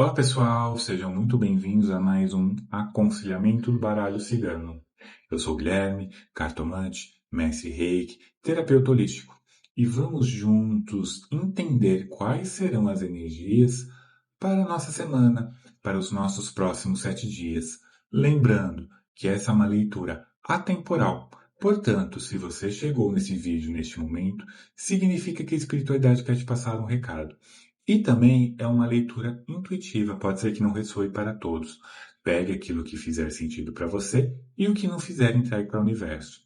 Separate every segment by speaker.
Speaker 1: Olá pessoal, sejam muito bem-vindos a mais um Aconselhamento do Baralho Cigano. Eu sou o Guilherme, cartomante, mestre reiki, terapeuta holístico, e vamos juntos entender quais serão as energias para a nossa semana, para os nossos próximos 7 dias. Lembrando que essa é uma leitura atemporal. Portanto, se você chegou nesse vídeo neste momento, significa que a espiritualidade quer te passar um recado. E também é uma leitura intuitiva, pode ser que não ressoe para todos. Pegue aquilo que fizer sentido para você e o que não fizer entregue para o universo.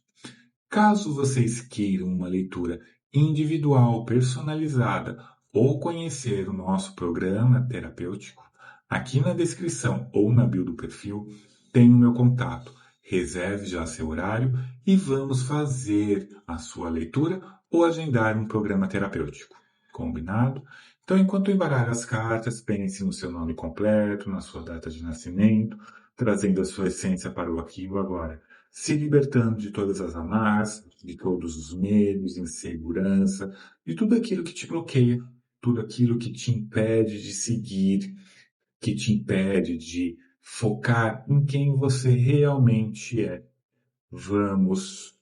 Speaker 1: Caso vocês queiram uma leitura individual, personalizada ou conhecer o nosso programa terapêutico, aqui na descrição ou na bio do perfil tem o meu contato. Reserve já seu horário e vamos fazer a sua leitura ou agendar um programa terapêutico. Combinado? Então, enquanto eu embaralho as cartas, pense no seu nome completo, na sua data de nascimento, trazendo a sua essência para o aqui e o agora, se libertando de todas as amarras, de todos os medos, insegurança, de tudo aquilo que te bloqueia, tudo aquilo que te impede de seguir, que te impede de focar em quem você realmente é. Vamos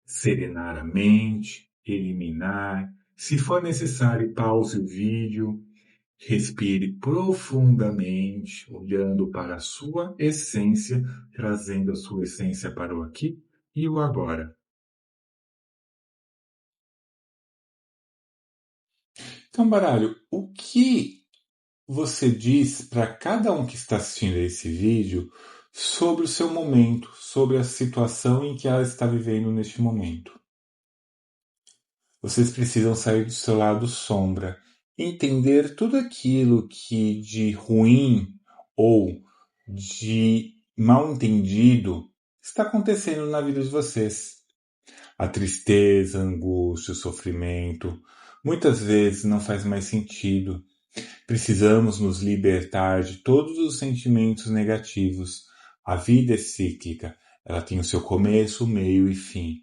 Speaker 1: serenar a mente, eliminar. Se for necessário, pause o vídeo, respire profundamente, olhando para a sua essência, trazendo a sua essência para o aqui e o agora. Então, baralho, o que você diz para cada um que está assistindo a esse vídeo sobre o seu momento, sobre a situação em que ela está vivendo neste momento? Vocês precisam sair do seu lado sombra, entender tudo aquilo que de ruim ou de mal entendido está acontecendo na vida de vocês. A tristeza, a angústia, o sofrimento, muitas vezes não faz mais sentido. Precisamos nos libertar de todos os sentimentos negativos. A vida é cíclica, ela tem o seu começo, meio e fim.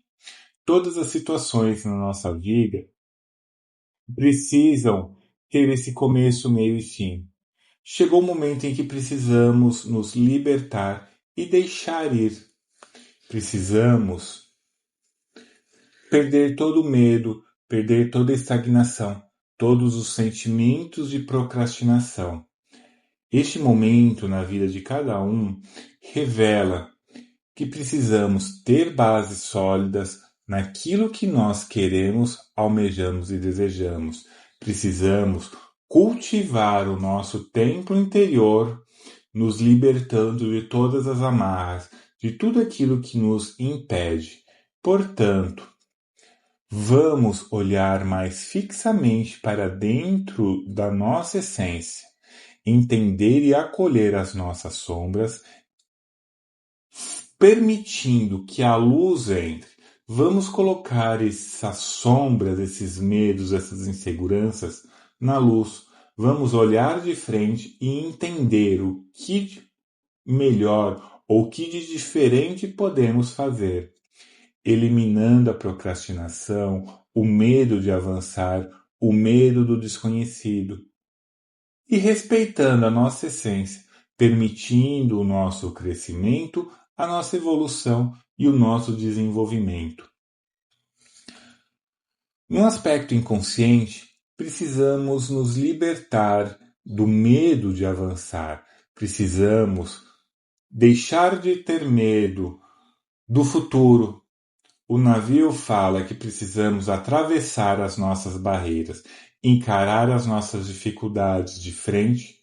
Speaker 1: Todas as situações na nossa vida precisam ter esse começo, meio e fim. Chegou o momento em que precisamos nos libertar e deixar ir. Precisamos perder todo o medo, perder toda a estagnação, todos os sentimentos de procrastinação. Este momento na vida de cada um revela que precisamos ter bases sólidas naquilo que nós queremos, almejamos e desejamos. Precisamos cultivar o nosso templo interior, nos libertando de todas as amarras, de tudo aquilo que nos impede. Portanto, vamos olhar mais fixamente para dentro da nossa essência, entender e acolher as nossas sombras, permitindo que a luz entre. Vamos colocar essas sombras, esses medos, essas inseguranças na luz. Vamos olhar de frente e entender o que de melhor ou o que de diferente podemos fazer, eliminando a procrastinação, o medo de avançar, o medo do desconhecido e respeitando a nossa essência, permitindo o nosso crescimento, a nossa evolução e o nosso desenvolvimento. No aspecto inconsciente, precisamos nos libertar do medo de avançar. Precisamos deixar de ter medo do futuro. O navio fala que precisamos atravessar as nossas barreiras, encarar as nossas dificuldades de frente,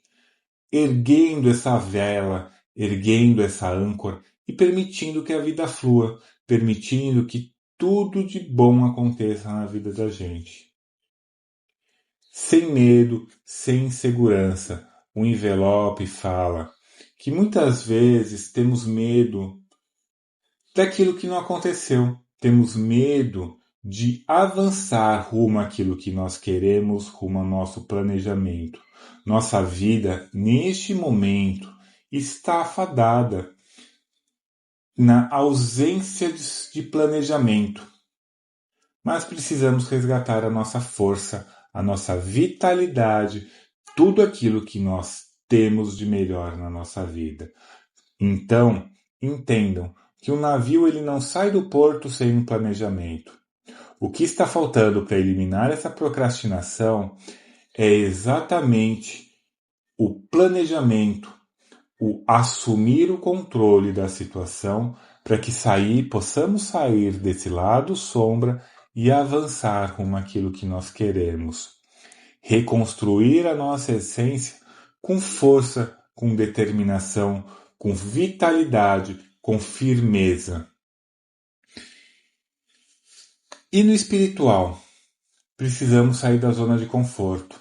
Speaker 1: erguendo essa vela, erguendo essa âncora e permitindo que a vida flua, permitindo que tudo de bom aconteça na vida da gente. Sem medo, sem insegurança. O envelope fala que muitas vezes temos medo daquilo que não aconteceu. Temos medo de avançar rumo àquilo que nós queremos, rumo ao nosso planejamento. Nossa vida, neste momento, está afadada na ausência de planejamento. Mas precisamos resgatar a nossa força, a nossa vitalidade, tudo aquilo que nós temos de melhor na nossa vida. Então, entendam que o navio ele não sai do porto sem um planejamento. O que está faltando para eliminar essa procrastinação é exatamente o planejamento, o assumir o controle da situação para que possamos sair desse lado sombra e avançar rumo àquilo que nós queremos. Reconstruir a nossa essência com força, com determinação, com vitalidade, com firmeza. E no espiritual, precisamos sair da zona de conforto.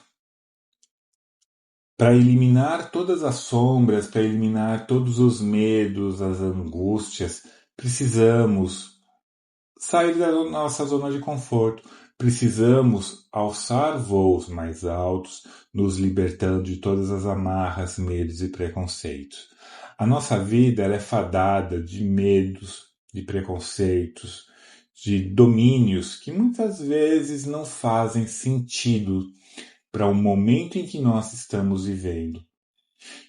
Speaker 1: Para eliminar todas as sombras, para eliminar todos os medos, as angústias, precisamos sair da nossa zona de conforto. Precisamos alçar voos mais altos, nos libertando de todas as amarras, medos e preconceitos. A nossa vida ela é fadada de medos, de preconceitos, de domínios que muitas vezes não fazem sentido para o momento em que nós estamos vivendo.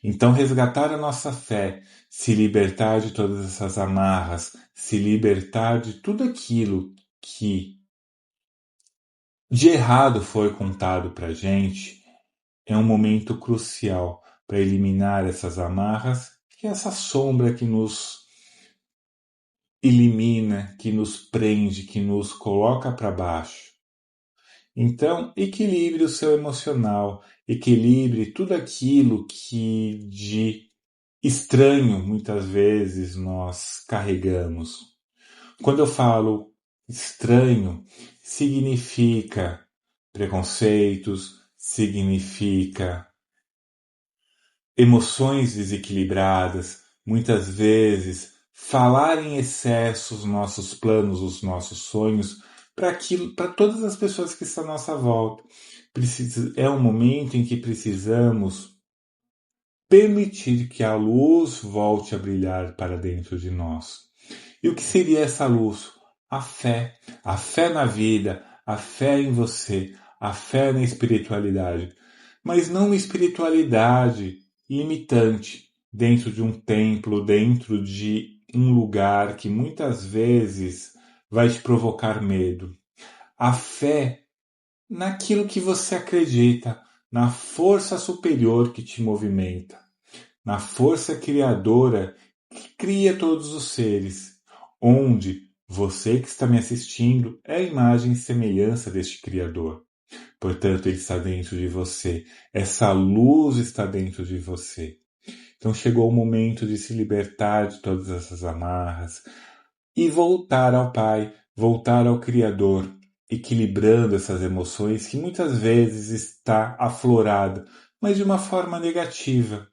Speaker 1: Então, resgatar a nossa fé, se libertar de todas essas amarras, se libertar de tudo aquilo que de errado foi contado para a gente, é um momento crucial para eliminar essas amarras, que é essa sombra que nos elimina, que nos prende, que nos coloca para baixo. Então, equilibre o seu emocional, equilibre tudo aquilo que de estranho muitas vezes nós carregamos. Quando eu falo estranho, significa preconceitos, significa emoções desequilibradas, muitas vezes falar em excesso os nossos planos, os nossos sonhos, para todas as pessoas que estão à nossa volta. É um momento em que precisamos permitir que a luz volte a brilhar para dentro de nós. E o que seria essa luz? A fé na vida, a fé em você, a fé na espiritualidade. Mas não uma espiritualidade limitante dentro de um templo, dentro de um lugar que muitas vezes vai te provocar medo. A fé naquilo que você acredita, na força superior que te movimenta, na força criadora que cria todos os seres, onde você que está me assistindo é a imagem e semelhança deste Criador. Portanto, ele está dentro de você. Essa luz está dentro de você. Então chegou o momento de se libertar de todas essas amarras e voltar ao Pai, voltar ao Criador, equilibrando essas emoções que muitas vezes está aflorada, mas de uma forma negativa.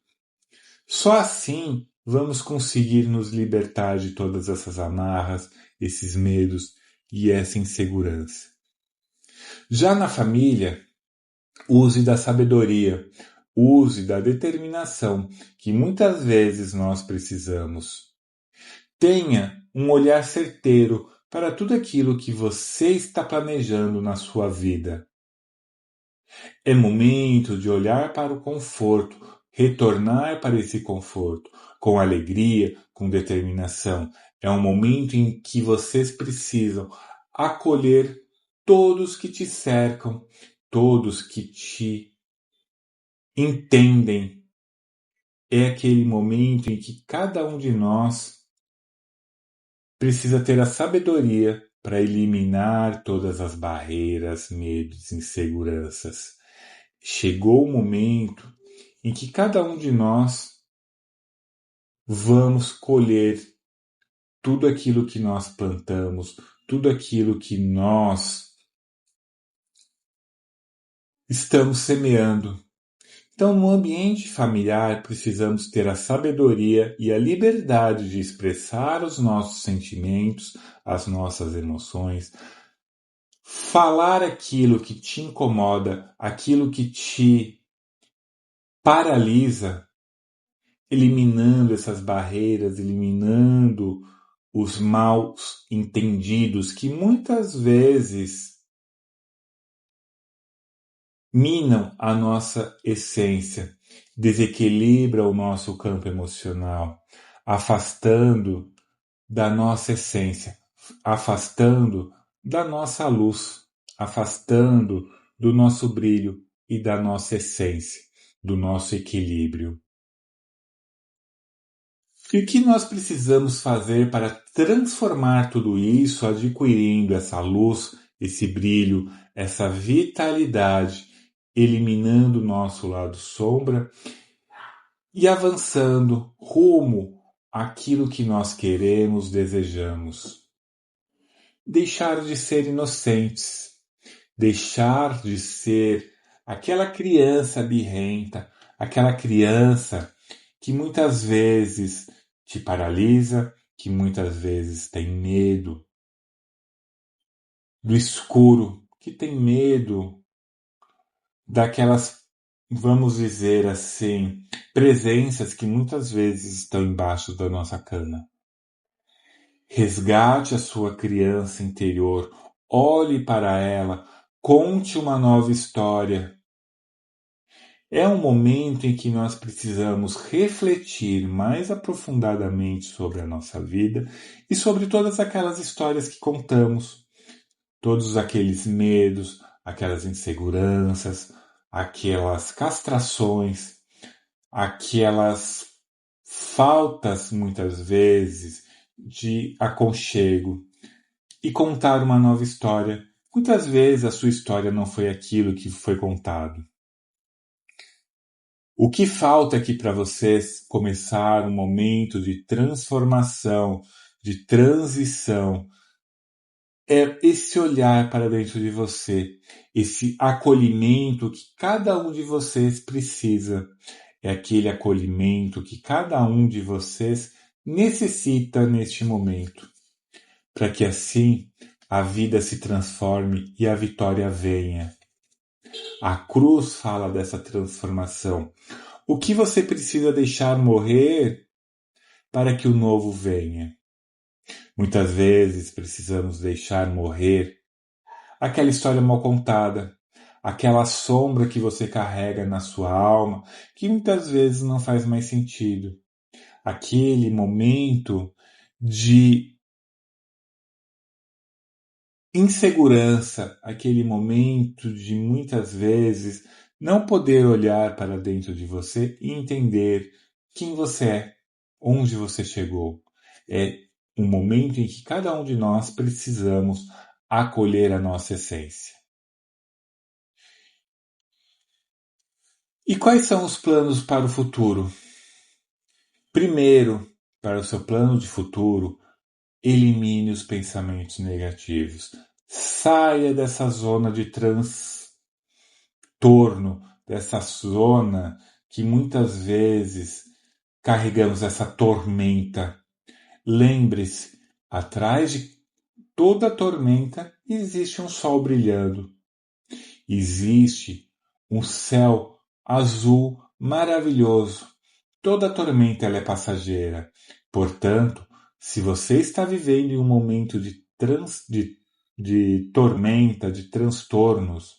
Speaker 1: Só assim vamos conseguir nos libertar de todas essas amarras, esses medos e essa insegurança. Já na família, use da sabedoria, use da determinação que muitas vezes nós precisamos. Tenha um olhar certeiro para tudo aquilo que você está planejando na sua vida. É momento de olhar para o conforto, retornar para esse conforto, com alegria, com determinação. É um momento em que vocês precisam acolher todos que te cercam, todos que te entendem. É aquele momento em que cada um de nós precisa ter a sabedoria para eliminar todas as barreiras, medos, inseguranças. Chegou o momento em que cada um de nós vamos colher tudo aquilo que nós plantamos, tudo aquilo que nós estamos semeando. Então, no ambiente familiar, precisamos ter a sabedoria e a liberdade de expressar os nossos sentimentos, as nossas emoções, falar aquilo que te incomoda, aquilo que te paralisa, eliminando essas barreiras, eliminando os maus entendidos que muitas vezes minam a nossa essência, desequilibram o nosso campo emocional, afastando da nossa essência, afastando da nossa luz, afastando do nosso brilho e da nossa essência, do nosso equilíbrio. E o que nós precisamos fazer para transformar tudo isso, adquirindo essa luz, esse brilho, essa vitalidade, eliminando o nosso lado sombra e avançando rumo àquilo que nós queremos, desejamos? Deixar de ser inocentes, deixar de ser aquela criança birrenta, aquela criança que muitas vezes te paralisa, que muitas vezes tem medo do escuro, que tem medo daquelas, vamos dizer assim, presenças que muitas vezes estão embaixo da nossa cama. Resgate a sua criança interior, olhe para ela, conte uma nova história. É um momento em que nós precisamos refletir mais aprofundadamente sobre a nossa vida e sobre todas aquelas histórias que contamos, todos aqueles medos, aquelas inseguranças, aquelas castrações, aquelas faltas, muitas vezes, de aconchego e contar uma nova história. Muitas vezes a sua história não foi aquilo que foi contado. O que falta aqui para vocês começar um momento de transformação, de transição, é esse olhar para dentro de você, esse acolhimento que cada um de vocês precisa. É aquele acolhimento que cada um de vocês necessita neste momento, para que assim a vida se transforme e a vitória venha. A cruz fala dessa transformação. O que você precisa deixar morrer para que o novo venha? Muitas vezes precisamos deixar morrer aquela história mal contada, aquela sombra que você carrega na sua alma, que muitas vezes não faz mais sentido. Aquele momento de insegurança, aquele momento de muitas vezes não poder olhar para dentro de você e entender quem você é, onde você chegou. É um momento em que cada um de nós precisamos acolher a nossa essência. E quais são os planos para o futuro? Primeiro, para o seu plano de futuro, elimine os pensamentos negativos. Saia dessa zona de transtorno, dessa zona que muitas vezes carregamos essa tormenta. Lembre-se, atrás de toda tormenta existe um sol brilhando. Existe um céu azul maravilhoso. Toda tormenta ela é passageira. Portanto, se você está vivendo em um momento de tormenta, de transtornos,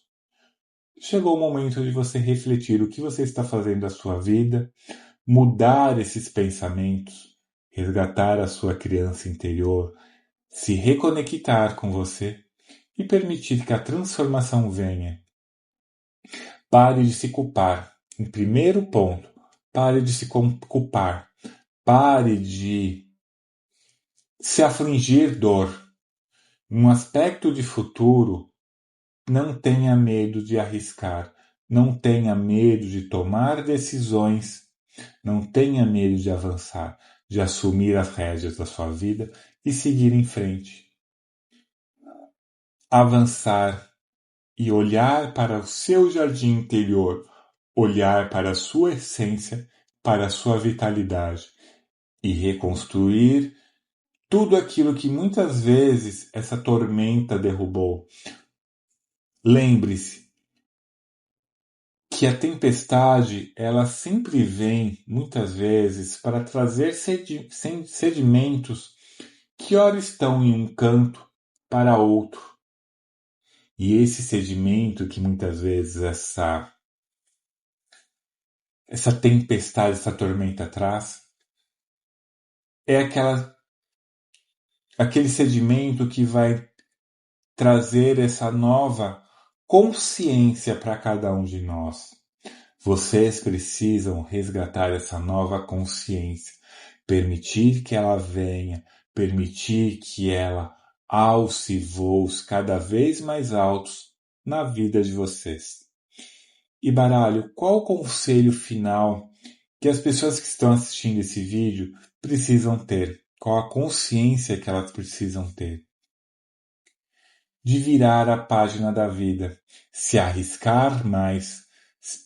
Speaker 1: chegou o momento de você refletir o que você está fazendo da sua vida, mudar esses pensamentos, resgatar a sua criança interior, se reconectar com você e permitir que a transformação venha. Pare de se culpar. Em primeiro ponto, pare de se culpar. Pare de se afligir dor. Um aspecto de futuro, não tenha medo de arriscar. Não tenha medo de tomar decisões. Não tenha medo de avançar, de assumir as rédeas da sua vida e seguir em frente. Avançar e olhar para o seu jardim interior, olhar para a sua essência, para a sua vitalidade e reconstruir tudo aquilo que muitas vezes essa tormenta derrubou. Lembre-se que a tempestade, ela sempre vem, muitas vezes, para trazer sedimentos que ora estão em um canto para outro. E esse sedimento que muitas vezes essa tempestade, essa tormenta traz, é aquele sedimento que vai trazer essa nova consciência para cada um de nós. Vocês precisam resgatar essa nova consciência, permitir que ela venha, permitir que ela alce voos cada vez mais altos na vida de vocês. E baralho, qual o conselho final que as pessoas que estão assistindo esse vídeo precisam ter? Qual a consciência que elas precisam ter? De virar a página da vida, se arriscar mais,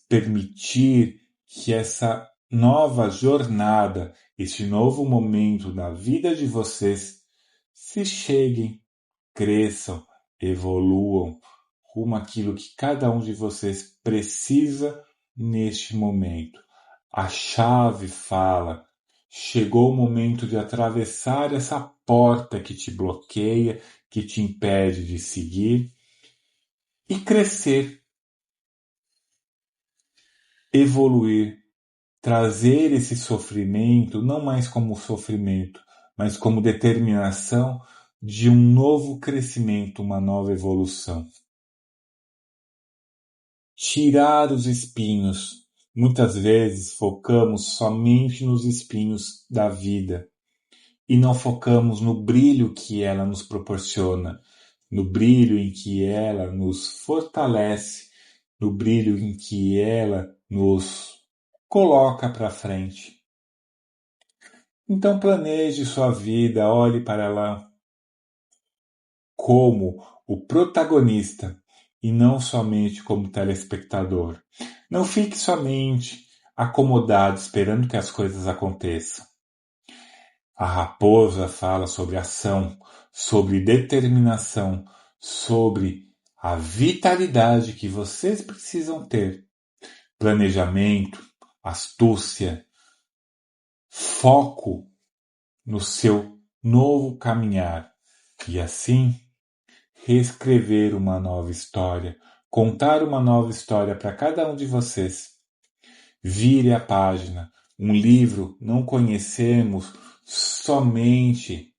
Speaker 1: permitir que essa nova jornada, este novo momento na vida de vocês se cheguem, cresçam, evoluam rumo àquilo que cada um de vocês precisa neste momento. A chave fala: chegou o momento de atravessar essa porta que te bloqueia, que te impede de seguir e crescer, evoluir, trazer esse sofrimento não mais como sofrimento, mas como determinação de um novo crescimento, uma nova evolução. Tirar os espinhos. Muitas vezes focamos somente nos espinhos da vida e não focamos no brilho que ela nos proporciona, no brilho em que ela nos fortalece, no brilho em que ela nos coloca para frente. Então planeje sua vida, olhe para ela como o protagonista e não somente como telespectador. Não fique somente acomodado esperando que as coisas aconteçam. A raposa fala sobre ação, sobre determinação, sobre a vitalidade que vocês precisam ter. Planejamento, astúcia, foco no seu novo caminhar e assim reescrever uma nova história, contar uma nova história para cada um de vocês. Vire a página. Um livro não conhecemos somente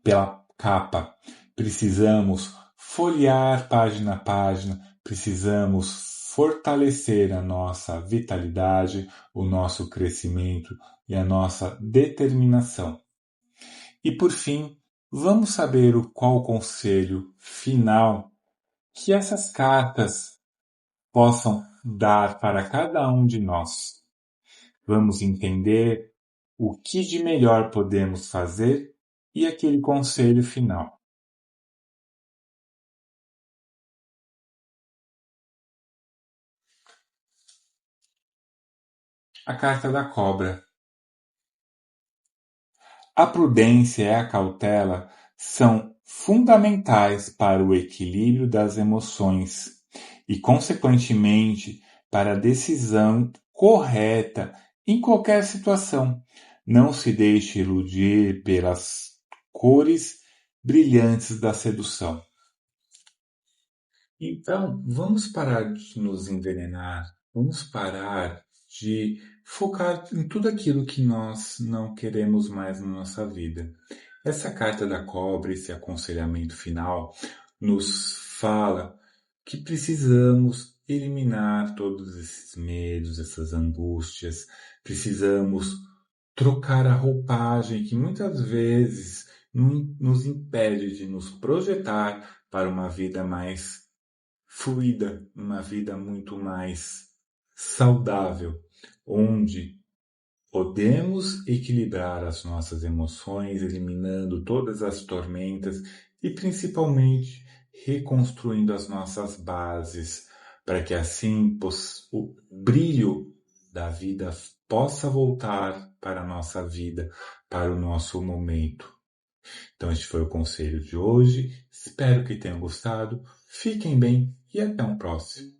Speaker 1: pela capa. Precisamos folhear página a página, precisamos fortalecer a nossa vitalidade, o nosso crescimento e a nossa determinação. E por fim, vamos saber qual o conselho final que essas cartas possam dar para cada um de nós. Vamos entender o que de melhor podemos fazer e aquele conselho final. A carta da cobra. A prudência e a cautela são fundamentais para o equilíbrio das emoções e, consequentemente, para a decisão correta em qualquer situação. Não se deixe iludir pelas cores brilhantes da sedução. Então, vamos parar de nos envenenar, vamos parar de focar em tudo aquilo que nós não queremos mais na nossa vida. Essa carta da cobra, esse aconselhamento final, nos fala que precisamos eliminar todos esses medos, essas angústias, precisamos trocar a roupagem que muitas vezes nos impede de nos projetar para uma vida mais fluida, uma vida muito mais saudável, onde podemos equilibrar as nossas emoções, eliminando todas as tormentas e principalmente reconstruindo as nossas bases, para que assim o brilho da vida possa voltar para a nossa vida, para o nosso momento. Então este foi o conselho de hoje. Espero que tenham gostado. Fiquem bem e até um próximo.